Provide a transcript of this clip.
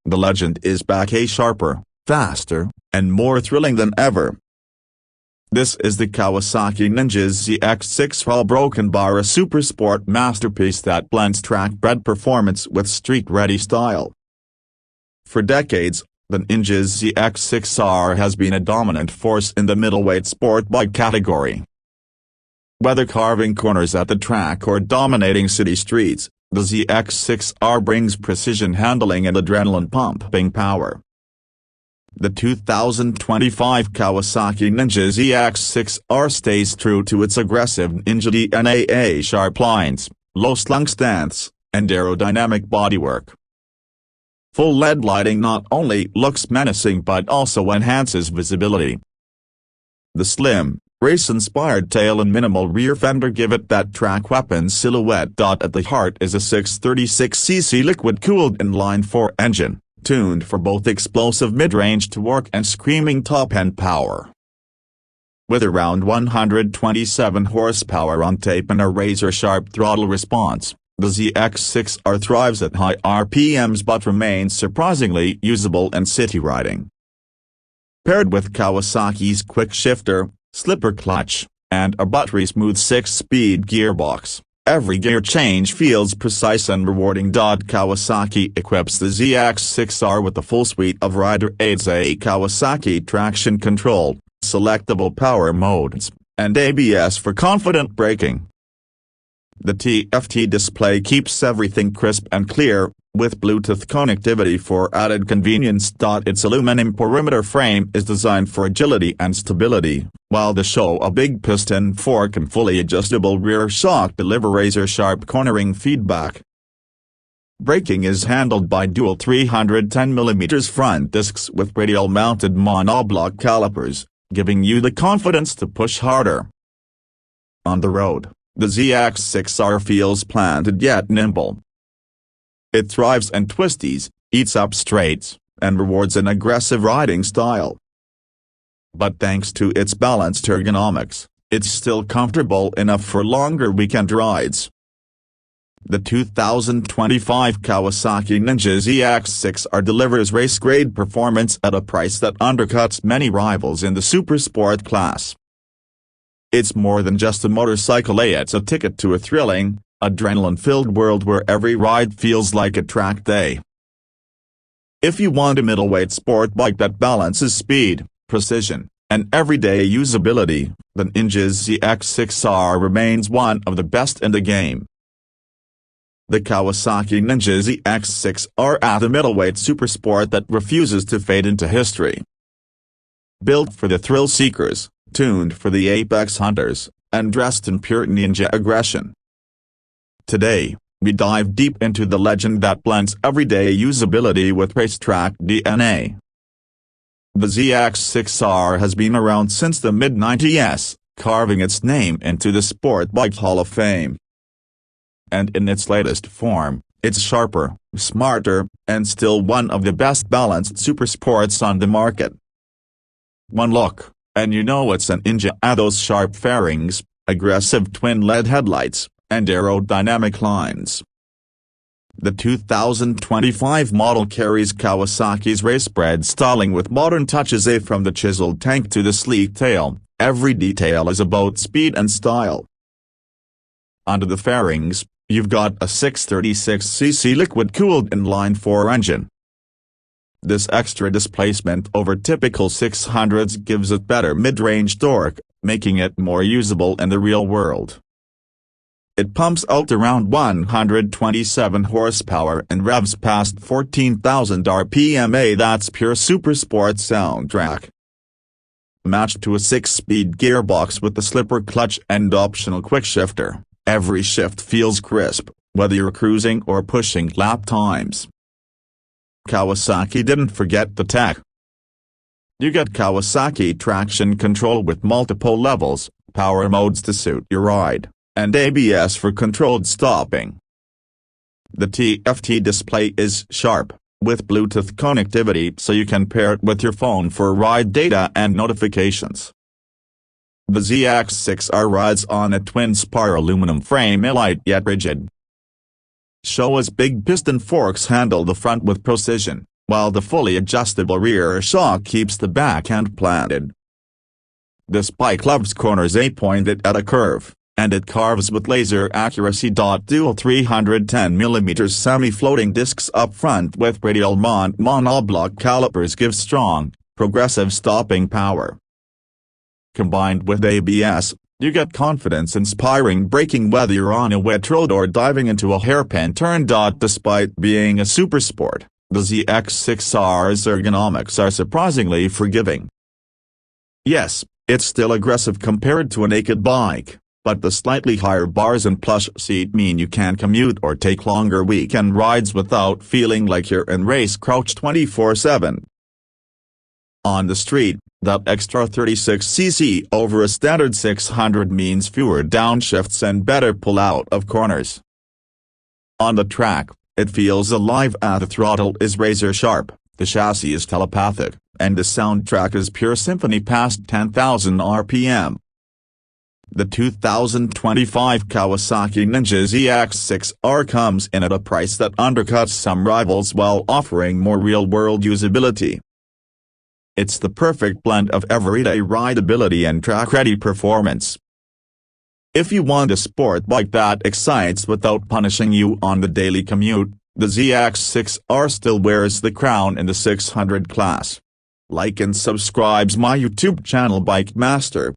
the legend is back, sharper, faster, and more thrilling than ever. This is the Kawasaki Ninja ZX-6R broken bar, a supersport masterpiece that blends track-bred performance with street-ready style. For decades, the Ninja ZX-6R has been a dominant force in the middleweight sport bike category. Whether carving corners at the track or dominating city streets, the ZX-6R brings precision handling and adrenaline-pumping power. The 2025 Kawasaki Ninja ZX-6R stays true to its aggressive Ninja DNA, sharp lines, low-slung stance, and aerodynamic bodywork. Full LED lighting not only looks menacing but also enhances visibility. The slim, race-inspired tail and minimal rear fender give it that track weapon silhouette. At the heart is a 636cc liquid-cooled inline-4 engine, tuned for both explosive mid-range torque and screaming top-end power. With around 127 horsepower on tape and a razor-sharp throttle response, the ZX-6R thrives at high RPMs but remains surprisingly usable in city riding. Paired with Kawasaki's quick shifter, slipper clutch, and a buttery-smooth 6-speed gearbox, every gear change feels precise and rewarding. Kawasaki equips the ZX-6R with a full suite of rider aids: a Kawasaki traction control, selectable power modes, and ABS for confident braking. The TFT display keeps everything crisp and clear, with Bluetooth connectivity for added convenience. Its aluminum perimeter frame is designed for agility and stability, while a big piston fork and fully adjustable rear shock deliver razor-sharp cornering feedback. Braking is handled by dual 310mm front discs with radial-mounted monoblock calipers, giving you the confidence to push harder. On the road, the ZX-6R feels planted yet nimble. It thrives in twisties, eats up straights, and rewards an aggressive riding style. But thanks to its balanced ergonomics, it's still comfortable enough for longer weekend rides. The 2025 Kawasaki Ninja ZX-6R delivers race-grade performance at a price that undercuts many rivals in the supersport class. It's more than just a motorcycle, it's a ticket to a thrilling, adrenaline-filled world where every ride feels like a track day. If you want a middleweight sport bike that balances speed, precision, and everyday usability, the Ninja ZX-6R remains one of the best in the game. The Kawasaki Ninja ZX-6R is a middleweight supersport that refuses to fade into history. Built for the thrill seekers, tuned for the apex hunters, and dressed in pure ninja aggression. Today, we dive deep into the legend that blends everyday usability with racetrack DNA. The ZX-6R has been around since the mid-90s, carving its name into the Sport Bike Hall of Fame. And in its latest form, it's sharper, smarter, and still one of the best balanced supersports on the market. One look, and you know it's an Ninja. Those sharp fairings, aggressive twin LED headlights, and aerodynamic lines. The 2025 model carries Kawasaki's race-bred styling with modern touches. From the chiseled tank to the sleek tail, every detail is about speed and style. Under the fairings, you've got a 636cc liquid-cooled inline-4 engine. This extra displacement over typical 600s gives it better mid-range torque, making it more usable in the real world. It pumps out around 127 horsepower and revs past 14,000 RPM. That's pure supersport soundtrack. Matched to a 6-speed gearbox with the slipper clutch and optional quick shifter, every shift feels crisp, whether you're cruising or pushing lap times. Kawasaki didn't forget the tech. You get Kawasaki traction control with multiple levels, power modes to suit your ride, and ABS for controlled stopping. The TFT display is sharp, with Bluetooth connectivity so you can pair it with your phone for ride data and notifications. The ZX-6R rides on a twin-spar aluminum frame, light yet rigid. Showa's big piston forks handle the front with precision, while the fully adjustable rear shock keeps the backhand planted. This bike loves corners pointed at a curve, and it carves with laser accuracy. Dual 310mm semi-floating discs up front with radial monoblock calipers give strong, progressive stopping power. Combined with ABS, you get confidence-inspiring braking whether you're on a wet road or diving into a hairpin turn. Despite being a supersport, the ZX-6R's ergonomics are surprisingly forgiving. Yes, it's still aggressive compared to a naked bike, but the slightly higher bars and plush seat mean you can commute or take longer weekend rides without feeling like you're in race crouch 24/7. On the street, that extra 36cc over a standard 600 means fewer downshifts and better pull-out of corners. On the track, it feels alive. The throttle is razor-sharp, the chassis is telepathic, and the soundtrack is pure symphony past 10,000 RPM. The 2025 Kawasaki Ninja ZX-6R comes in at a price that undercuts some rivals while offering more real-world usability. It's the perfect blend of everyday rideability and track-ready performance. If you want a sport bike that excites without punishing you on the daily commute, the ZX-6R still wears the crown in the 600 class. Like and subscribe my YouTube channel Bike Master.